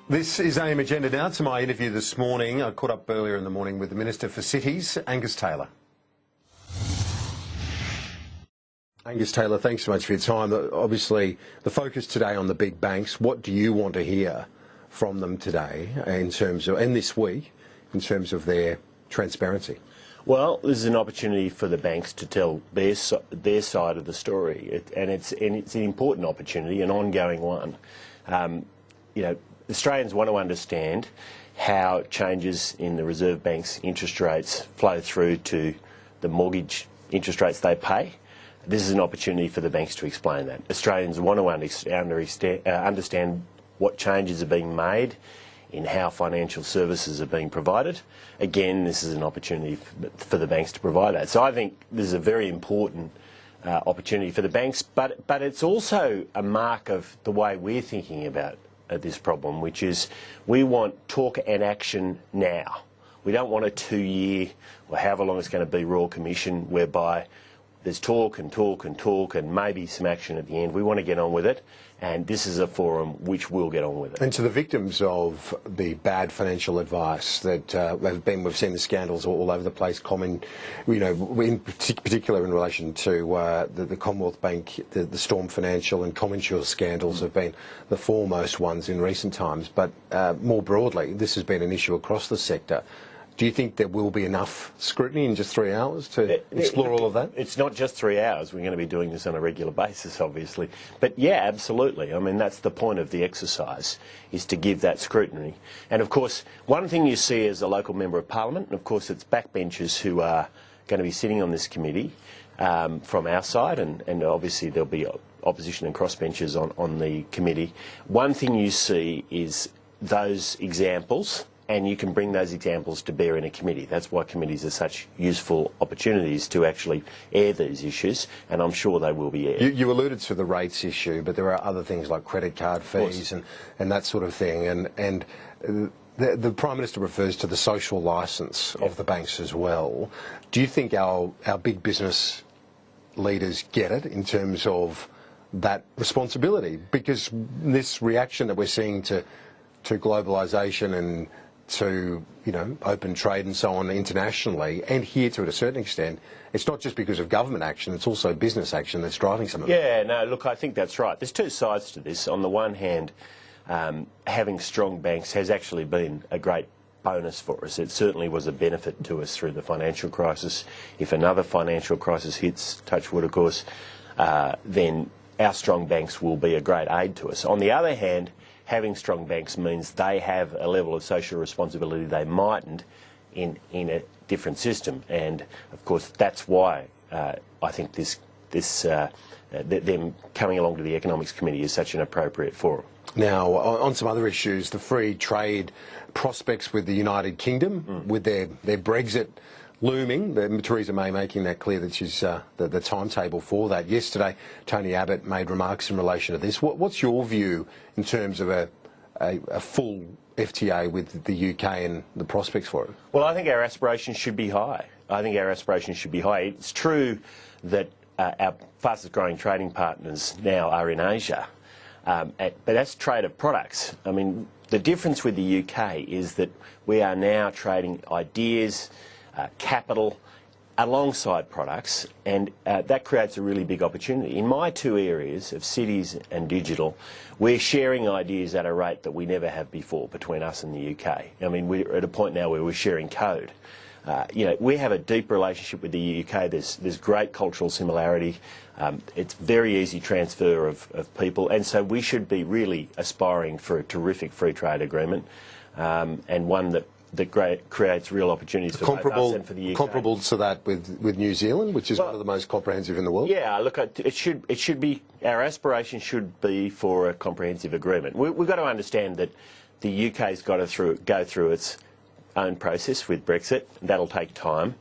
This is AIM Agenda now. To my interview this morning, I caught up earlier in the morning with the Minister for Cities, Angus Taylor. Angus Taylor, thanks so much for your time. Obviously, the focus today on the big banks. What do you want to hear from them today in terms of, and this week, in terms of their transparency? Well, this is an opportunity for the banks to tell their side of the story, and it's an important opportunity, an ongoing one. Australians want to understand how changes in the Reserve Bank's interest rates flow through to the mortgage interest rates they pay. This is an opportunity for the banks to explain that. Australians want to understand what changes are being made in how financial services are being provided. Again, this is an opportunity for the banks to provide that. So I think this is a very important opportunity for the banks, but it's also a mark of the way we're thinking about this problem, which is we want talk and action now. We don't want a 2-year or however long it's going to be Royal Commission whereby there's talk and talk and talk and maybe some action at the end. We want to get on with it, and this is a forum which will get on with it. And to the victims of the bad financial advice that we've seen the scandals all over the place, in particular in relation to the Commonwealth Bank, the Storm Financial and ComInsure scandals have been the foremost ones in recent times. But more broadly, this has been an issue across the sector. Do you think there will be enough scrutiny in just 3 hours to explore all of that? It's not just 3 hours. We're going to be doing this on a regular basis, obviously. But yeah, absolutely. I mean, that's the point of the exercise, is to give that scrutiny. And of course, one thing you see as a local member of Parliament, and of course it's backbenchers who are going to be sitting on this committee from our side, and obviously there'll be opposition and crossbenchers on the committee. One thing you see is those examples, and you can bring those examples to bear in a committee. That's why committees are such useful opportunities to actually air these issues, and I'm sure they will be aired. You alluded to the rates issue, but there are other things like credit card fees and that sort of thing. And the Prime Minister refers to the social licence of the banks as well. Do you think our big business leaders get it in terms of that responsibility? Because this reaction that we're seeing to globalisation and to open trade and so on internationally, and here to a certain extent, it's not just because of government action, it's also business action that's driving some of it. Yeah, no, look, I think that's right. There's two sides to this. On the one hand, having strong banks has actually been a great bonus for us. It certainly was a benefit to us through the financial crisis. If another financial crisis hits, touch wood of course, then our strong banks will be a great aid to us. On the other hand, having strong banks means they have a level of social responsibility they mightn't in a different system, and of course that's why I think them coming along to the Economics Committee is such an appropriate forum. Now, on some other issues, the free trade prospects with the United Kingdom, with their Brexit looming, Theresa May making that clear that she's the timetable for that. Yesterday, Tony Abbott made remarks in relation to this. What's your view in terms of a full FTA with the UK and the prospects for it? Well, I think our aspirations should be high. It's true that our fastest growing trading partners now are in Asia, but that's trade of products. I mean, the difference with the UK is that we are now trading ideas, capital alongside products, and that creates a really big opportunity. In my two areas of cities and digital, we're sharing ideas at a rate that we never have before between us and the UK. I mean, we're at a point now where we're sharing code. We have a deep relationship with the UK. There's great cultural similarity. It's very easy transfer of people, and so we should be really aspiring for a terrific free trade agreement, and one that creates real opportunities for both us and for the UK. Comparable to that with New Zealand, which is one of the most comprehensive in the world? Yeah, look, it should be, our aspiration should be for a comprehensive agreement. We've got to understand that the UK's got to go through its own process with Brexit. That'll take time.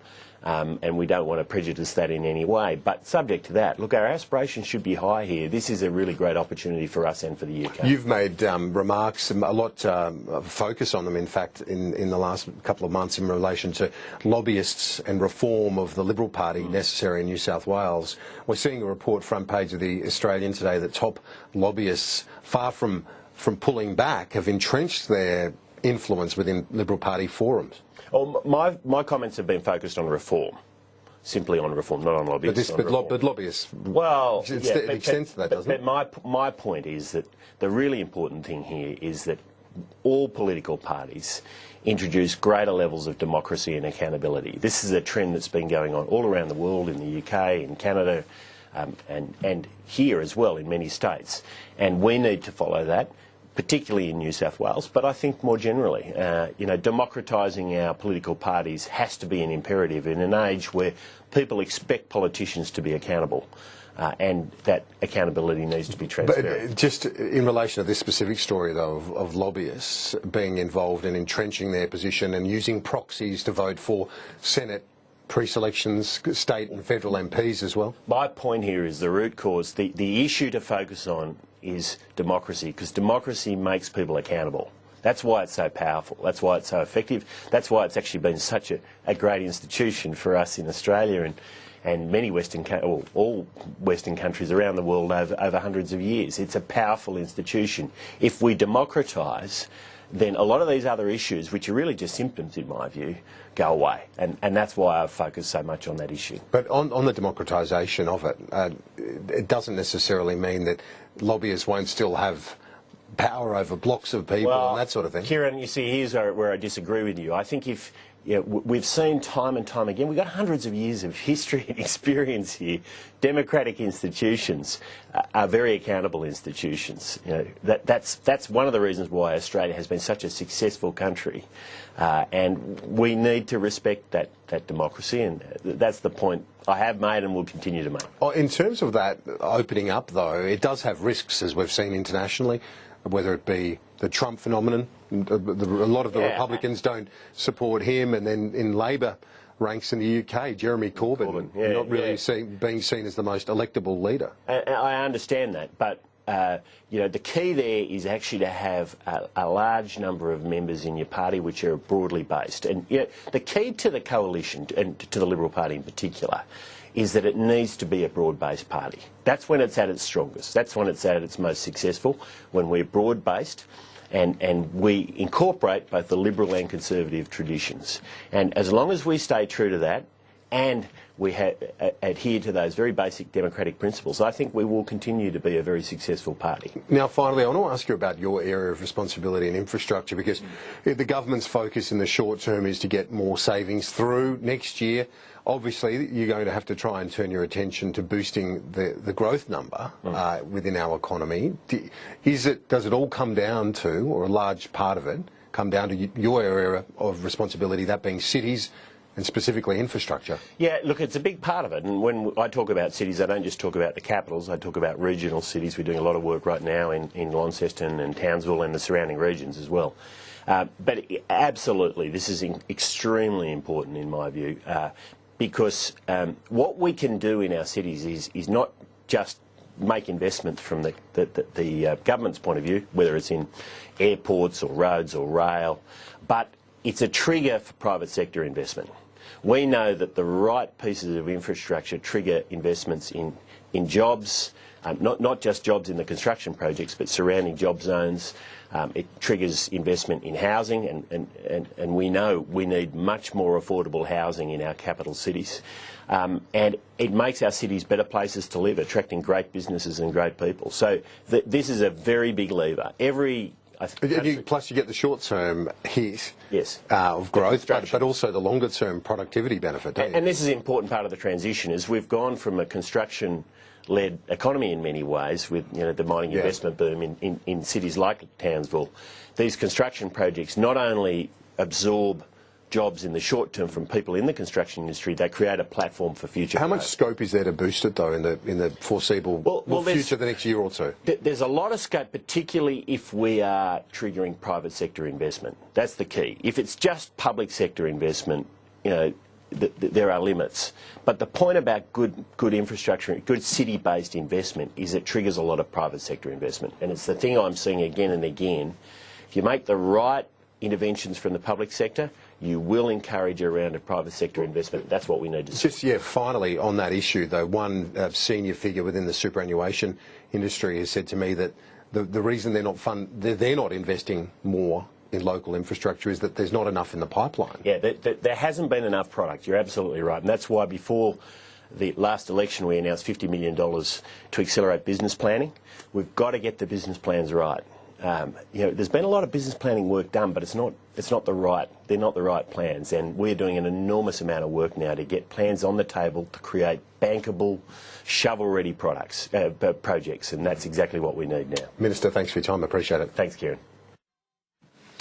And we don't want to prejudice that in any way. But subject to that, look, our aspirations should be high here. This is a really great opportunity for us and for the UK. You've made remarks, a lot of focus on them, in fact, in the last couple of months in relation to lobbyists and reform of the Liberal Party necessary in New South Wales. We're seeing a report front page of the Australian today that top lobbyists, far from from pulling back have entrenched their influence within Liberal Party forums. Well, my comments have been focused on reform. Simply on reform, not on lobbyists. But lobbyists, well, it extends to that, doesn't it? But my point is that the really important thing here is that all political parties introduce greater levels of democracy and accountability. This is a trend that's been going on all around the world, in the UK, in Canada, and here as well in many states. And we need to follow that, particularly in New South Wales, but I think more generally. Democratising our political parties has to be an imperative in an age where people expect politicians to be accountable. And that accountability needs to be transparent. But just in relation to this specific story, though, of lobbyists being involved in entrenching their position and using proxies to vote for Senate pre-selections, state and federal MPs as well? My point here is the root cause. The issue to focus on is democracy, because democracy makes people accountable. That's why it's so powerful. That's why it's so effective. That's why it's actually been such a great institution for us in Australia and many all Western countries around the world over hundreds of years. It's a powerful institution. If we democratise, then a lot of these other issues, which are really just symptoms in my view, go away. And that's why I've focused so much on that issue. But on the democratisation of it, it doesn't necessarily mean that lobbyists won't still have power over blocks of people and that sort of thing. Kieran, you see, here's where I disagree with you. I think we've seen time and time again, we've got hundreds of years of history and experience here. Democratic institutions are very accountable institutions. That's one of the reasons why Australia has been such a successful country. And we need to respect that democracy, and that's the point I have made and will continue to make. In terms of that opening up, though, it does have risks, as we've seen internationally, whether it be the Trump phenomenon. A lot of the Republicans don't support him, and then in Labor ranks in the UK, Jeremy Corbyn not really being seen as the most electable leader. I understand that, but the key there is actually to have a large number of members in your party which are broadly based. And the key to the coalition, and to the Liberal Party in particular, is that it needs to be a broad-based party. That's when it's at its strongest. That's when it's at its most successful, when we're broad-based and we incorporate both the Liberal and Conservative traditions. And as long as we stay true to that and we adhere to those very basic democratic principles, I think we will continue to be a very successful party. Now, finally, I want to ask you about your area of responsibility in infrastructure, because the government's focus in the short term is to get more savings through next year. Obviously, you're going to have to try and turn your attention to boosting the growth number within our economy. Does it all come down to, or a large part of it, come down to your area of responsibility, that being cities, and specifically infrastructure? Yeah, look, it's a big part of it. And when I talk about cities, I don't just talk about the capitals, I talk about regional cities. We're doing a lot of work right now in Launceston and Townsville and the surrounding regions as well. But absolutely, this is extremely important in my view, because what we can do in our cities is not just make investment from the government's point of view, whether it's in airports or roads or rail, but it's a trigger for private sector investment. We know that the right pieces of infrastructure trigger investments in jobs, not just jobs in the construction projects, but surrounding job zones. It triggers investment in housing, and we know we need much more affordable housing in our capital cities. And it makes our cities better places to live, attracting great businesses and great people. So this is a very big lever. Plus you get the short-term hit of The growth, but also the longer-term productivity benefit, don't you? And this is an important part of the transition, is we've gone from a construction-led economy in many ways, with the mining investment boom in cities like Townsville. These construction projects not only absorb jobs in the short term from people in the construction industry, they create a platform for future How growth. much scope is there to boost it, though, in the foreseeable future, the next year or two? There's a lot of scope, particularly if we are triggering private sector investment. That's the key. If it's just public sector investment, there are limits. But the point about good infrastructure, good city-based investment, is it triggers a lot of private sector investment. And it's the thing I'm seeing again and again. If you make the right interventions from the public sector, you will encourage a round of private sector investment. That's what we need to see. Finally, on that issue, though, one senior figure within the superannuation industry has said to me that the reason they're not investing more in local infrastructure is that there's not enough in the pipeline. Yeah, there hasn't been enough product. You're absolutely right, and that's why before the last election we announced $50 million to accelerate business planning. We've got to get the business plans right. There's been a lot of business planning work done, but they're not the right plans, and we're doing an enormous amount of work now to get plans on the table to create bankable, shovel-ready projects, and that's exactly what we need now. Minister, thanks for your time. I appreciate it. Thanks, Kieran.